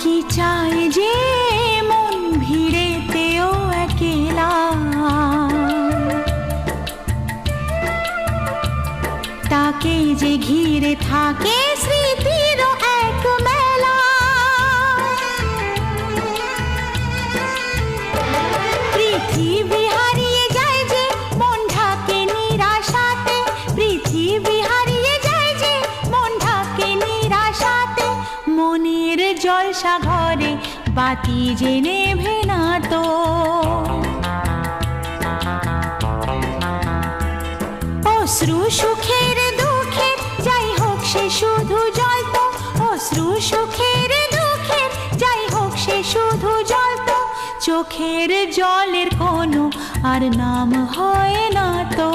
কি চায় যে মন ভিড়েতেও একেলা, তাকে যে ঘিরে থাকে স্মৃতির এক মেলা। পৃথিবী হারিয়ে যায় যে মন ঢাকে নিরাশাতে, পৃথিবী হারিয়ে যায় যে মন ঢাকে নিরাশাতে। মনের জলসা ঘরে বাতি যে নেভে না তো, অশ্রু সুখের দুঃখের যাই হোক সে শুধু জ্বলতো, অশ্রু সুখের দুঃখের যাই হোক সে শুধু জ্বলতো। চোখের জলের কোনো আর নাম হয় না তো।